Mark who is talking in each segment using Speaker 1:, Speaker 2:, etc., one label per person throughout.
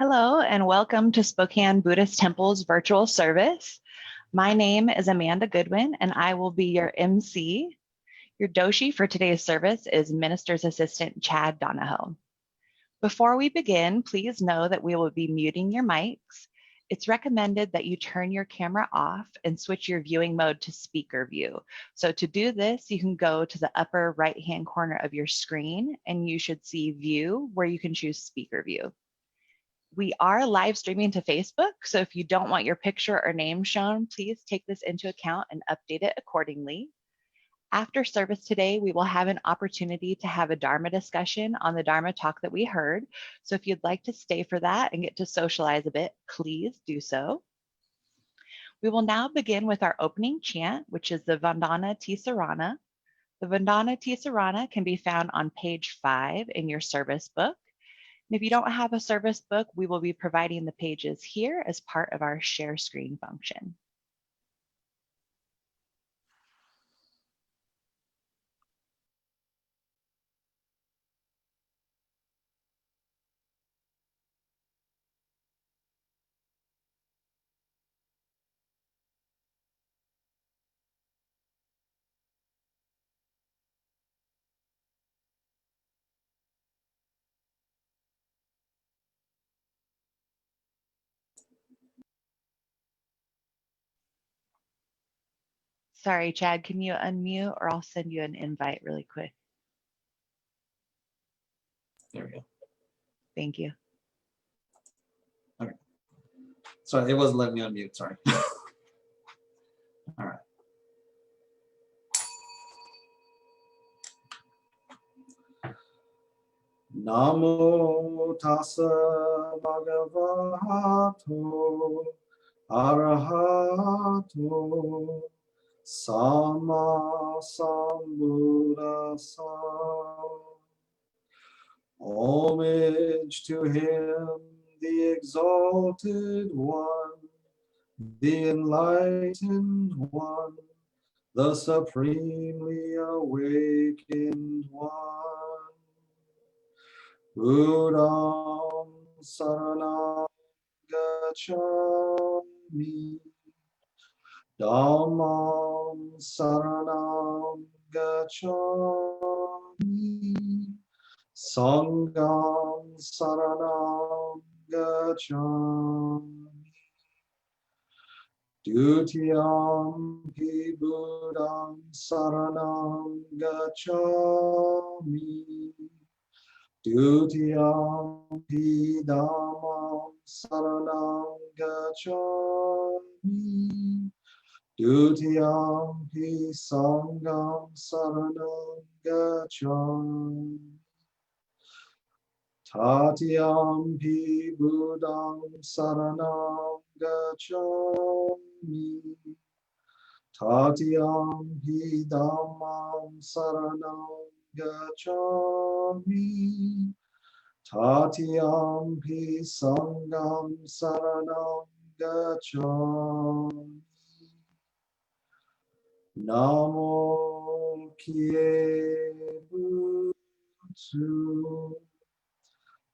Speaker 1: Hello and welcome to Spokane Buddhist Temple's virtual service. My name is Amanda Goodwin and I will be your MC. Your doshi for today's service is Minister's Assistant Chad Donahoe. Before we begin, please know that we will be muting your mics. It's recommended that you turn your camera off and switch your viewing mode to speaker view. So to do this, you can go to the upper right-hand corner of your screen and you should see view where you can choose speaker view. We are live streaming to Facebook, so if you don't want your picture or name shown, please take this into account and update it accordingly. After service today, we will have an opportunity to have a Dharma discussion on the Dharma talk that we heard. So if you'd like to stay for that and get to socialize a bit, please do so. We will now begin with our opening chant, which is the Vandana Tisarana. The Vandana Tisarana can be found on page 5 in your service book. And if you don't have a service book, we will be providing the pages here as part of our share screen function. Sorry, Chad, can you unmute or I'll send you an invite really quick.
Speaker 2: There we go.
Speaker 1: Thank you.
Speaker 2: Okay. Sorry, it wasn't letting me unmute, sorry. All right. Namo tassa bhagavato arahato sama sambuddhassa. Homage to him, the exalted one, the enlightened one, the supremely awakened one. Buddham saranam gacchami, Dhammam saranam gacchami, Sangham saranam gacchami. Dutiyampi Buddham saranam gacchami, Dutiyampi Dhammam saranam gacchami, Dutiyampi Sangham saranam gacchami. Tatiyampi Buddham saranam gacchami, Tatiyampi Dhammam saranam gacchami, Tatiyampi Sangham saranam gacchami. Namo Kye Butsu,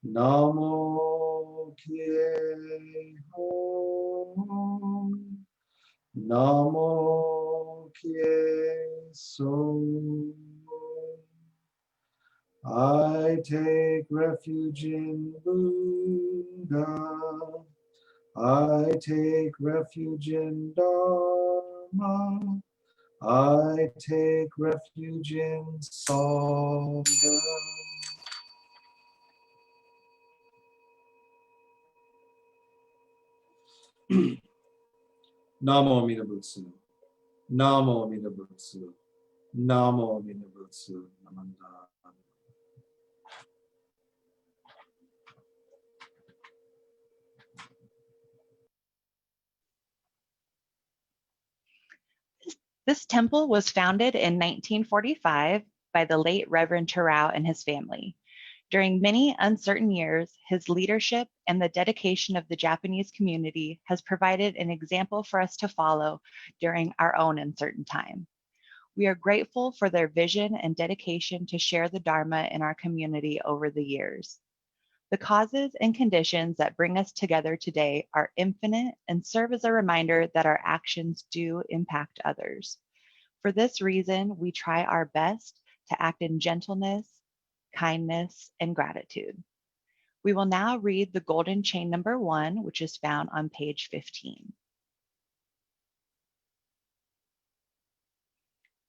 Speaker 2: Namo Kye Hom, Namo Kye So. I take refuge in Buddha. I take refuge in Dharma. I take refuge in Sangha. Namo Amida Butsu. Namo Amida Butsu. Namo Amida Butsu. Namanda.
Speaker 1: This temple was founded in 1945 by the late Reverend Terrell and his family. During many uncertain years, his leadership and the dedication of the Japanese community has provided an example for us to follow during our own uncertain time. We are grateful for their vision and dedication to share the Dharma in our community over the years. The causes and conditions that bring us together today are infinite and serve as a reminder that our actions do impact others. For this reason, we try our best to act in gentleness, kindness, and gratitude. We will now read the golden chain number 1, which is found on page 15.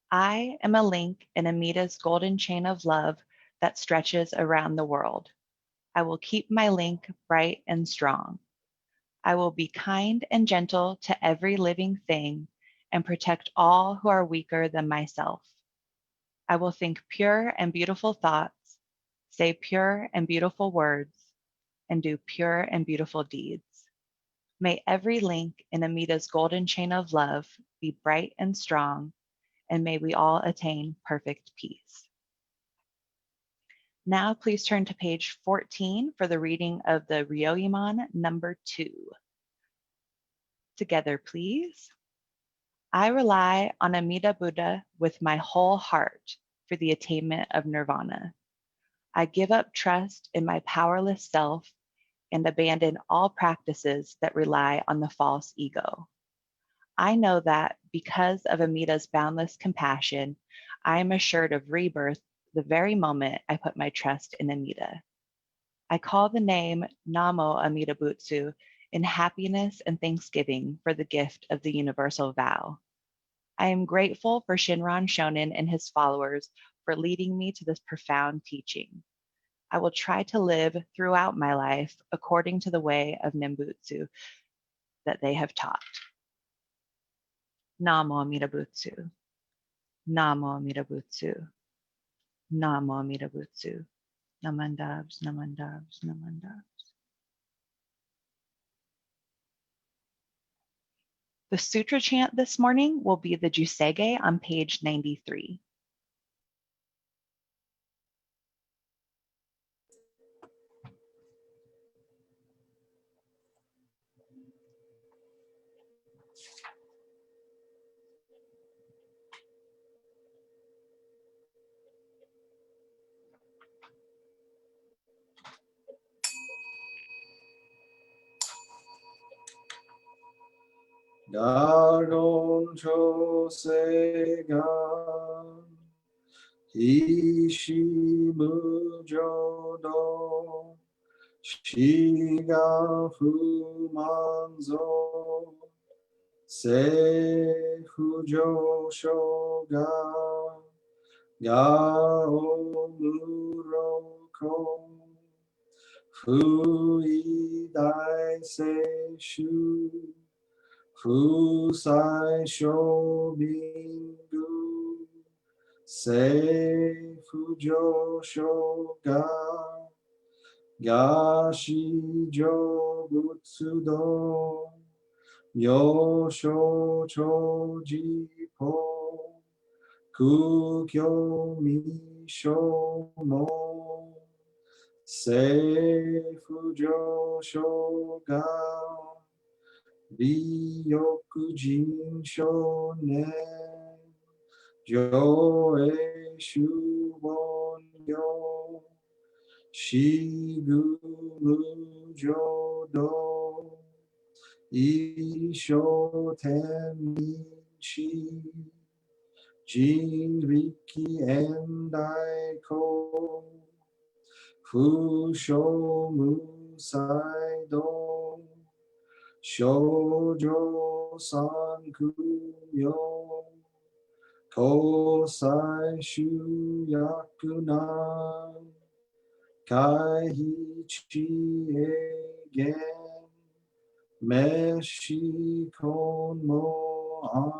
Speaker 1: I am a link in Amita's golden chain of love that stretches around the world. I will keep my link bright and strong. I will be kind and gentle to every living thing and protect all who are weaker than myself. I will think pure and beautiful thoughts, say pure and beautiful words, and do pure and beautiful deeds. May every link in Amita's golden chain of love be bright and strong, and may we all attain perfect peace. Now please turn to page 14 for the reading of the Ryoyamon number 2. Together, please. I rely on Amida Buddha with my whole heart for the attainment of nirvana. I give up trust in my powerless self and abandon all practices that rely on the false ego. I know that because of Amida's boundless compassion, I am assured of rebirth the very moment I put my trust in Amida. I call the name Namo Amida Butsu in happiness and thanksgiving for the gift of the universal vow. I am grateful for Shinran Shonin and his followers for leading me to this profound teaching. I will try to live throughout my life according to the way of Nembutsu that they have taught. Namo Amida Butsu. Namo Amida Butsu. Namo Amida Butsu. Namandabs, namandabs, namandabs. The sutra chant this morning will be the Jusege on page 93.
Speaker 2: Dagon Chosegan Ishimujodo Shiga Fumanzo Seifujo Shoga Gao Muroko Fui Dai Seishu Fusai Shobingu Seifujo Shoga Gashi Jobutsudo Yosho Chojipo Kukyo Mishomo Seifujo Shoga Ryokujin Shonen Joe Shubon Yo Shigumu Jodo Isho Tennichi Jinriki Endaiko Fusho Musaido Shoujo Sankuyo Kosai Shuyakunan Kaihichi Egen Meshi Konmoan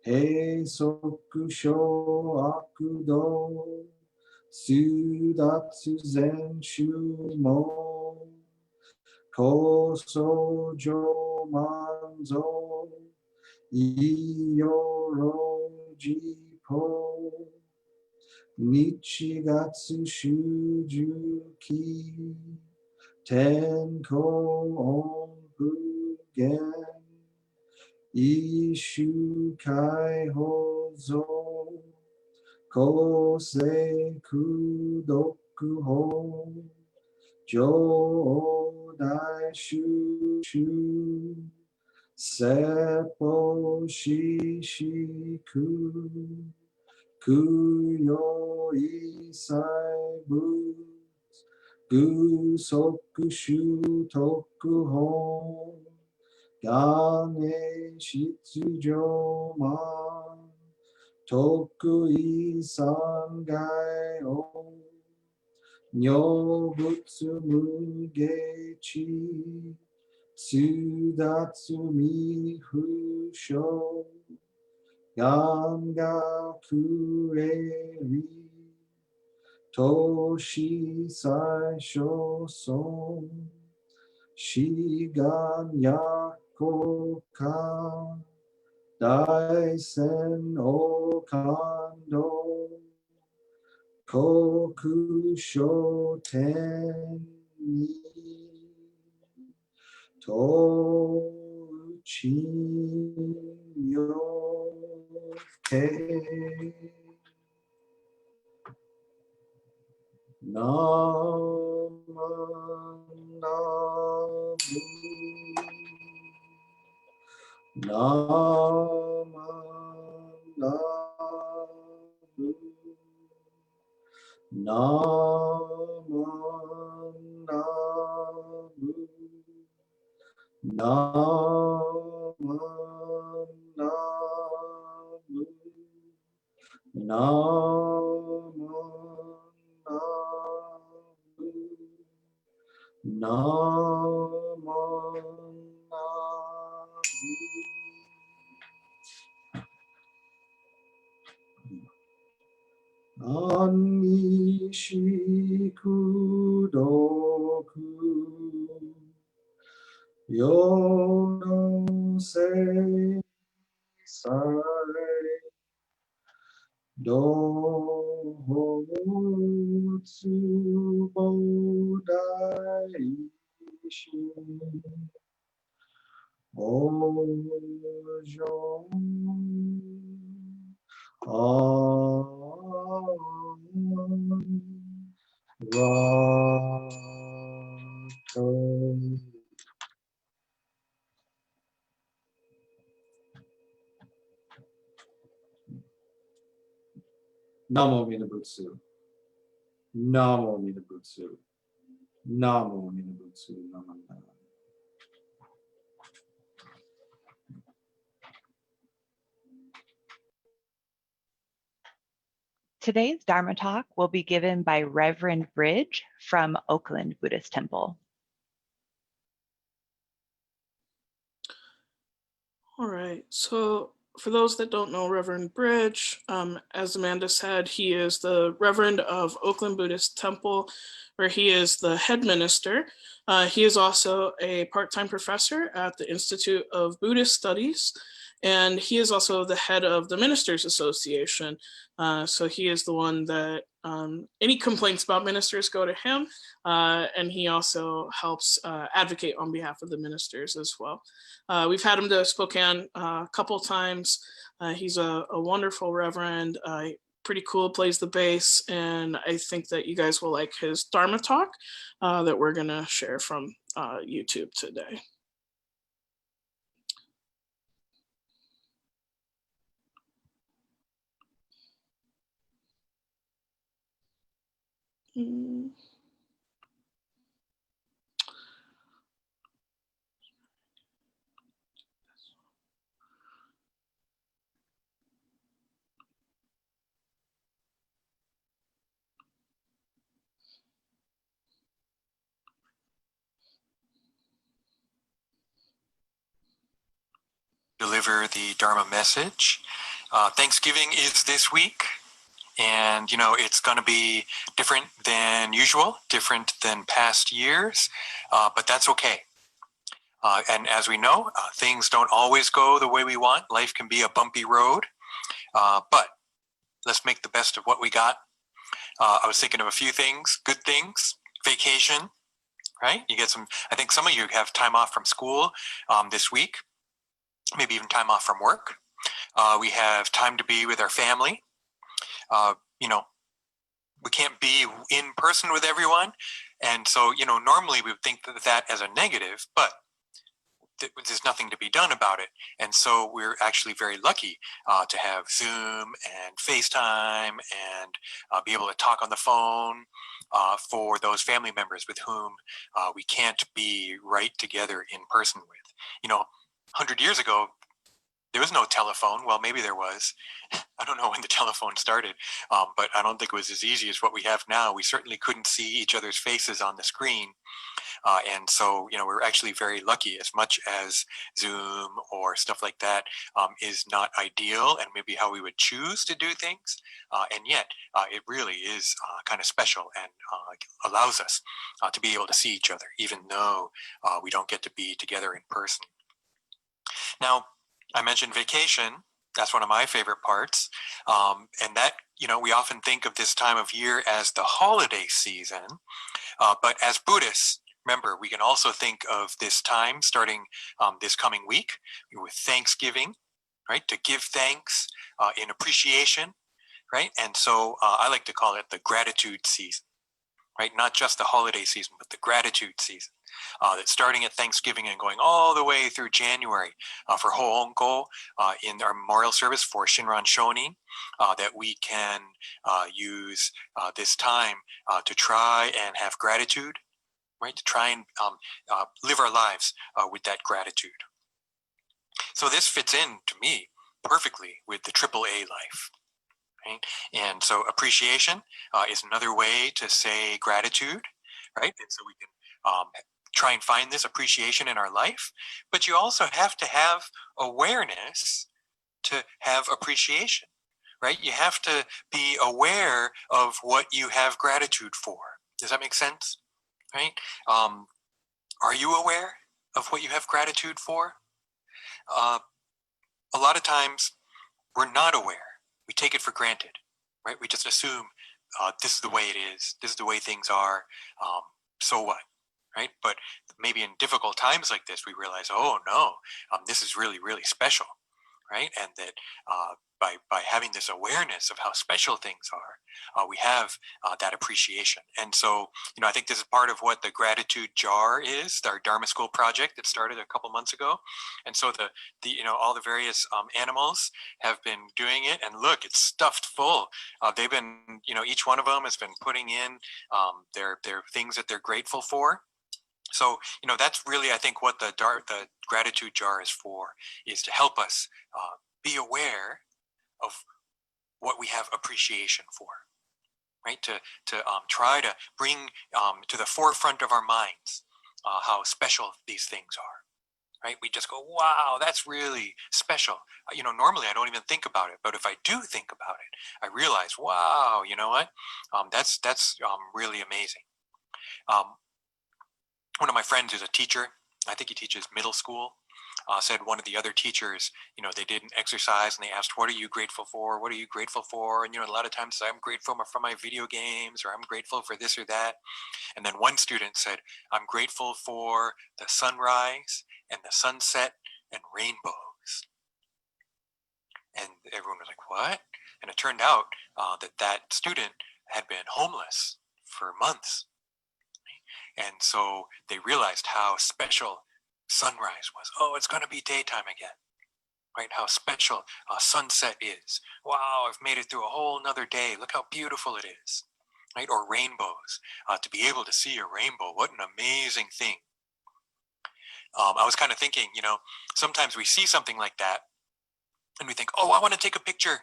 Speaker 2: Heisoku Sho Akudo Sudatsu Zen Shumo Kosojo Manzo Iyoro Jipo Nichigatsu Shujuki Tenko Onbugen Ishu Kai Hozo Kosei Kudoku Ho 兄弟叔叔説法ししく供養一切仏具足修徳本願永出場満徳意三界を如仏無下地通達未不詳願がくれり投資最小尊志願薬効果大仙を感動国書天にとうちよけナマナブナマナブナマナブナマナブナマナブナマナブ安にしくどく世のせさえどうつぼ大師おじょあわとナモミノブツナモミノブツナモミノブツナマナ
Speaker 1: Today's Dharma talk will be given by Reverend Bridge from Oakland Buddhist Temple.
Speaker 3: All right, so for those that don't know Reverend Bridge, as Amanda said, he is the Reverend of Oakland Buddhist Temple, where he is the head minister. He is also a part-time professor at the Institute of Buddhist Studies, and he is also the head of the Ministers Association. So he is the one that any complaints about ministers go to him, and he also helps advocate on behalf of the ministers as well. We've had him to Spokane a couple times. He's a wonderful reverend, pretty cool, plays the bass, and I think that you guys will like his Dharma talk that we're gonna share from YouTube today.
Speaker 4: Deliver the Dharma message. Thanksgiving is this week, and you know it's going to be different than usual, different than past years, but that's okay. And as we know, things don't always go the way we want. Life can be a bumpy road, but let's make the best of what we got. I was thinking of a few things, good things, vacation, right? You get some, I think some of you have time off from school this week, maybe even time off from work. We have time to be with our family. You know, we can't be in person with everyone, And so, normally we would think that that as a negative, but there's nothing to be done about it. And so we're actually very lucky to have Zoom and FaceTime and be able to talk on the phone for those family members with whom we can't be right together in person with. 100 years ago, there was no telephone. Well, maybe there was. I don't know when the telephone started, but I don't think it was as easy as what we have now. We certainly couldn't see each other's faces on the screen. And so, we're actually very lucky, as much as Zoom or stuff like that is not ideal and maybe how we would choose to do things. And yet it really is kind of special and allows us to be able to see each other, even though we don't get to be together in person. Now, I mentioned vacation. That's one of my favorite parts. And that, we often think of this time of year as the holiday season. But as Buddhists, remember, we can also think of this time starting this coming week with Thanksgiving, right? To give thanks in appreciation, right? And so I like to call it the gratitude season, right? Not just the holiday season, but the gratitude season. That's starting at Thanksgiving and going all the way through January for Ho'onko in our memorial service for Shinran Shonin, that we can use this time to try and have gratitude, right? To try and live our lives with that gratitude. So this fits in, to me, perfectly with the AAA life. Right? And so appreciation is another way to say gratitude, right? And so we can try and find this appreciation in our life, but you also have to have awareness to have appreciation, right? You have to be aware of what you have gratitude for. Does that make sense? Right? Are you aware of what you have gratitude for? A lot of times we're not aware. We take it for granted, right? We just assume this is the way it is. This is the way things are. So what? Right? But maybe in difficult times like this, we realize, oh no, this is really, really special, right? And that by having this awareness of how special things are, we have that appreciation. And so, I think this is part of what the gratitude jar is, our Dharma School project that started a couple months ago. And so the all the various animals have been doing it, and look, it's stuffed full. They've been, each one of them has been putting in their things that they're grateful for. So, that's really, I think, what the gratitude jar is for, is to help us be aware of what we have appreciation for, right? To try to bring to the forefront of our minds how special these things are, right? We just go, wow, that's really special. Normally I don't even think about it, but if I do think about it, I realize, wow, you know what? That's really amazing. One of my friends is a teacher. I think he teaches middle school. Said one of the other teachers, they did an exercise and they asked, what are you grateful for? What are you grateful for? And, a lot of times I'm grateful for my video games, or I'm grateful for this or that. And then one student said, I'm grateful for the sunrise and the sunset and rainbows. And everyone was like, what? And it turned out that student had been homeless for months. And so they realized how special sunrise was. Oh, it's going to be daytime again, right? How special sunset is. Wow, I've made it through a whole nother day. Look how beautiful it is, right? Or rainbows. To be able to see a rainbow, what an amazing thing. I was kind of thinking, sometimes we see something like that and we think, oh, I want to take a picture.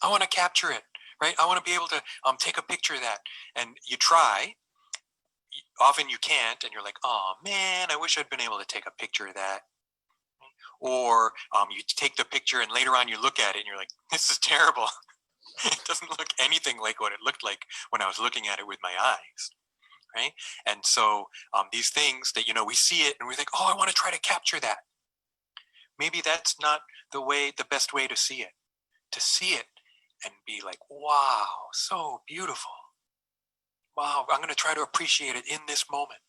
Speaker 4: I want to capture it, right? I want to be able to take a picture of that. And you try. Often you can't, and you're like, oh man, I wish I'd been able to take a picture of that. Or you take the picture and later on you look at it and you're like, this is terrible. It doesn't look anything like what it looked like when I was looking at it with my eyes, right? And so these things that, we see it and we think, oh, I want to try to capture that. Maybe that's not the best way to see it and be like, wow, so beautiful. Wow, I'm going to try to appreciate it in this moment.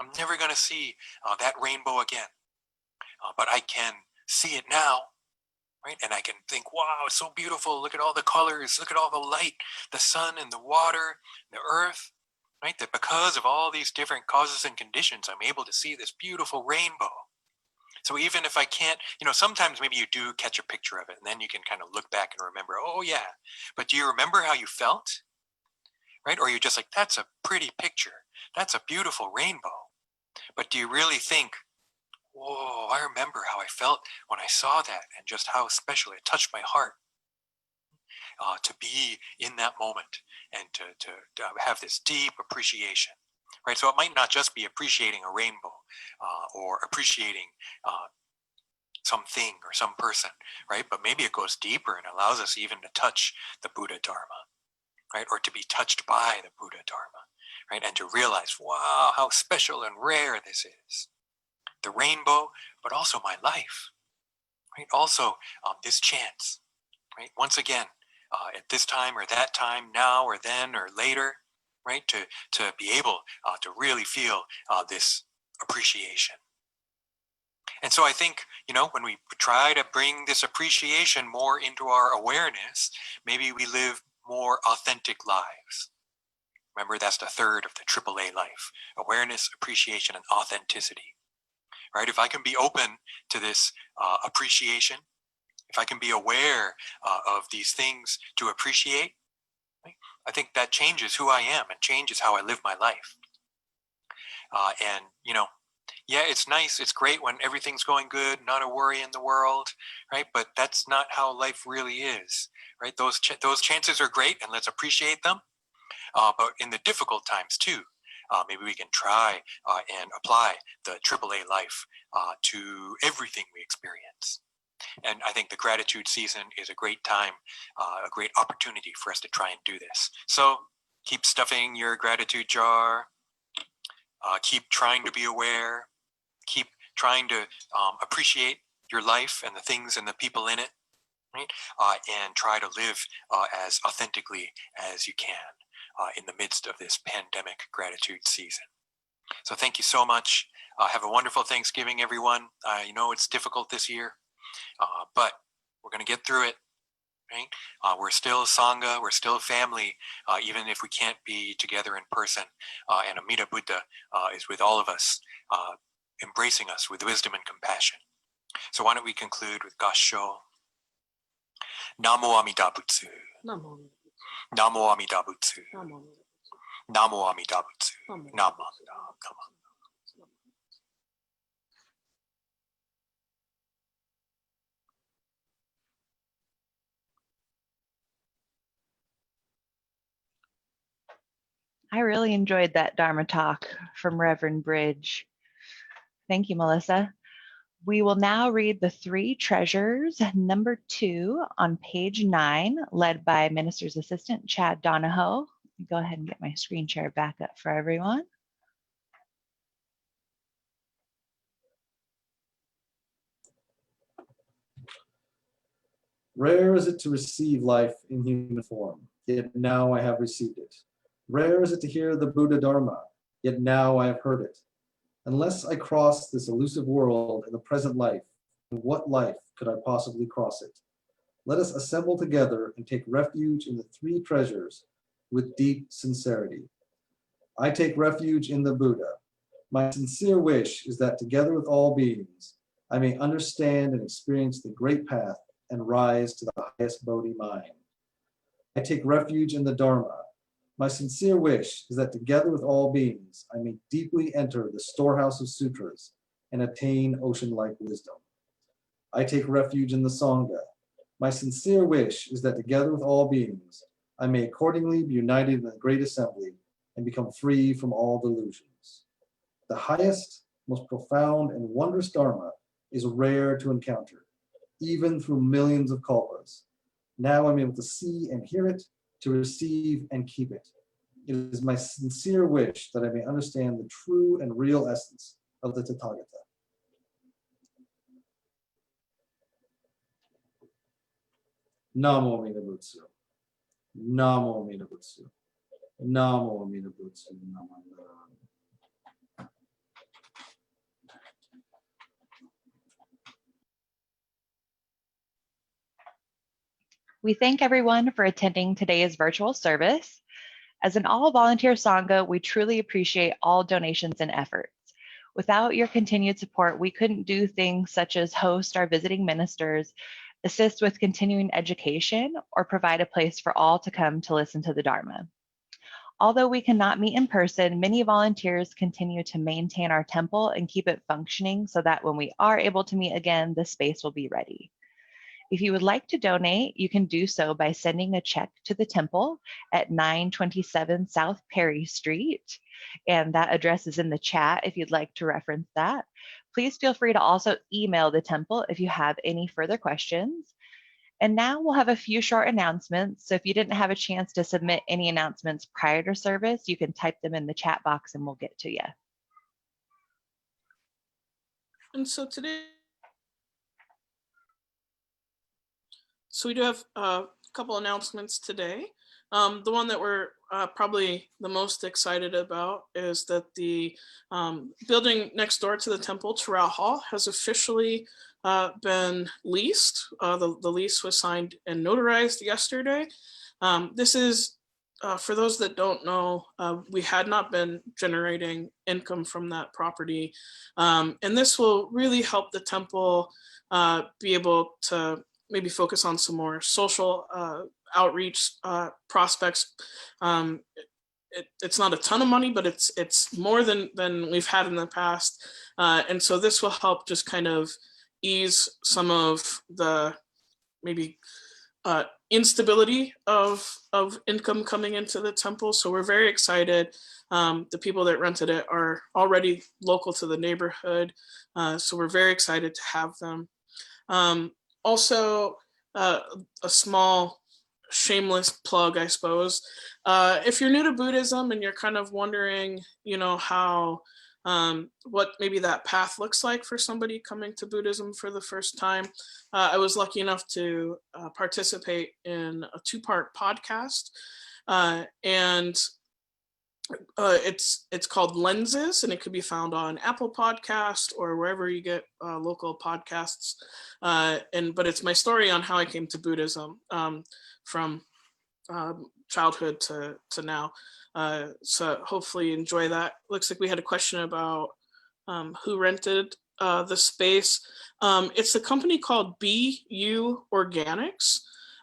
Speaker 4: I'm never going to see that rainbow again, but I can see it now, right? And I can think, wow, it's so beautiful. Look at all the colors. Look at all the light, the sun and the water, the earth, right? That because of all these different causes and conditions, I'm able to see this beautiful rainbow. So even if I can't, sometimes maybe you do catch a picture of it and then you can kind of look back and remember, oh yeah, but do you remember how you felt? Right? Or you're just like, that's a pretty picture. That's a beautiful rainbow. But do you really think, whoa, I remember how I felt when I saw that and just how special it touched my heart to be in that moment and to have this deep appreciation, right? So it might not just be appreciating a rainbow or appreciating something or some person, right? But maybe it goes deeper and allows us even to touch the Buddha Dharma, right? Or to be touched by the Buddha Dharma, right? And to realize, wow, how special and rare this is. The rainbow, but also my life, right? Also, this chance, right? Once again, at this time or that time, now or then or later, right? To be able to really feel this appreciation. And so I think, when we try to bring this appreciation more into our awareness, maybe we live more authentic lives. Remember, that's the third of the AAA life: awareness, appreciation, and authenticity. Right? If I can be open to this appreciation, if I can be aware of these things to appreciate, right, I think that changes who I am and changes how I live my life. And, yeah, it's nice. It's great when everything's going good, not a worry in the world, right? But that's not how life really is, right? Those chances are great, and let's appreciate them. But in the difficult times too, maybe we can try and apply the AAA life to everything we experience. And I think the gratitude season is a great time, a great opportunity for us to try and do this. So keep stuffing your gratitude jar. Keep trying to be aware. Keep trying to appreciate your life and the things and the people in it, right? And try to live as authentically as you can in the midst of this pandemic gratitude season. So thank you so much. Have a wonderful Thanksgiving, everyone. I know it's difficult this year, but we're going to get through it, right? We're still a Sangha, we're still a family, even if we can't be together in person. And Amida Buddha is with all of us, embracing us with wisdom and compassion. So why don't we conclude with Gassho. Namo Amida Butsu.
Speaker 3: Namo.
Speaker 4: Namo Amida Butsu.
Speaker 3: Namo.
Speaker 4: Namo Amida Butsu.
Speaker 3: Namo.
Speaker 4: Namo.
Speaker 1: I really enjoyed that Dharma talk from Reverend Bridge. Thank you, Melissa. We will now read the three treasures, number 2 on page 9, led by Minister's Assistant Chad Donahoe. Go ahead and get my screen share back up for everyone.
Speaker 2: Rare is it to receive life in human form, yet now I have received it. Rare is it to hear the Buddha Dharma, yet now I have heard it. Unless I cross this elusive world in the present life, in what life could I possibly cross it? Let us assemble together and take refuge in the three treasures with deep sincerity. I take refuge in the Buddha. My sincere wish is that together with all beings, I may understand and experience the great path and rise to the highest Bodhi mind. I take refuge in the Dharma. My sincere wish is that together with all beings, I may deeply enter the storehouse of sutras and attain ocean-like wisdom. I take refuge in the Sangha. My sincere wish is that together with all beings, I may accordingly be united in the great assembly and become free from all delusions. The highest, most profound, and wondrous Dharma is rare to encounter, even through millions of kalpas. Now I'm able to see and hear it, to receive and keep it. It is my sincere wish that I may understand the true and real essence of the Tathagata. Namo Amida Butsu. Namo Amida Butsu. Namo Amida Butsu. Namo Amida Butsu.
Speaker 1: We thank everyone for attending today's virtual service. As an all-volunteer Sangha, we truly appreciate all donations and efforts. Without your continued support, we couldn't do things such as host our visiting ministers, assist with continuing education, or provide a place for all to come to listen to the Dharma. Although we cannot meet in person, many volunteers continue to maintain our temple and keep it functioning so that when we are able to meet again, the space will be ready. If you would like to donate, you can do so by sending a check to the temple at 927 South Perry Street. And that address is in the chat if you'd like to reference that. Please feel free to also email the temple if you have any further questions. And now we'll have a few short announcements. So if you didn't have a chance to submit any announcements prior to service, you can type them in the chat box and we'll get to you.
Speaker 3: And so today, we do have a couple announcements today. The one that we're probably the most excited about is that the building next door to the temple, Terrell Hall, has officially been leased. The lease was signed and notarized yesterday. This is, for those that don't know, we had not been generating income from that property. And this will really help the temple be able to maybe focus on some more social outreach prospects. It's not a ton of money, but it's more than we've had in the past. And so this will help just kind of ease some of the maybe instability of income coming into the temple. So we're very excited. The people that rented it are already local to the neighborhood. So we're very excited to have them. Also, a small shameless plug, I suppose. If you're new to Buddhism and you're kind of wondering, how what maybe that path looks like for somebody coming to Buddhism for the first time, I was lucky enough to participate in a 2-part podcast, and it's called Lenses, and it could be found on Apple Podcast or wherever you get local podcasts. But it's my story on how I came to Buddhism from childhood to now. So hopefully you enjoy that. Looks like we had a question about who rented the space. It's a company called BU Organics,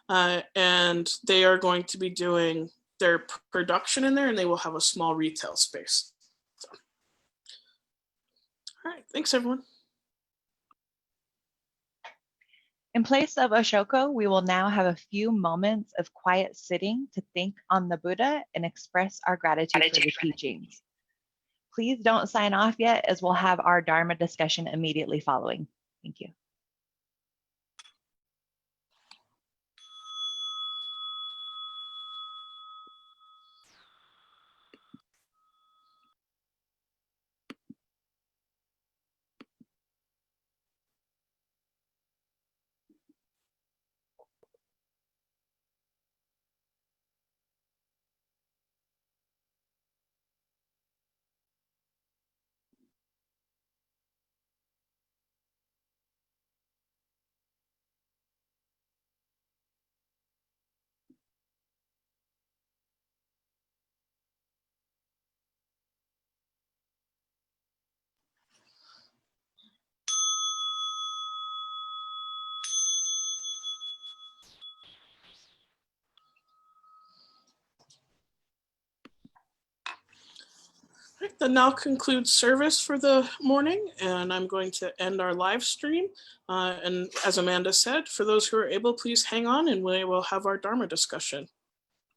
Speaker 3: and they are going to be doing their production in there, and they will have a small retail space. So. All right, thanks everyone.
Speaker 1: In place of Ashoko, we will now have a few moments of quiet sitting to think on the Buddha and express our gratitude for the teachings. Please don't sign off yet, as we'll have our Dharma discussion immediately following. Thank you.
Speaker 3: That now concludes service for the morning, and I'm going to end our live stream. And as Amanda said, for those who are able, please hang on and we will have our Dharma discussion.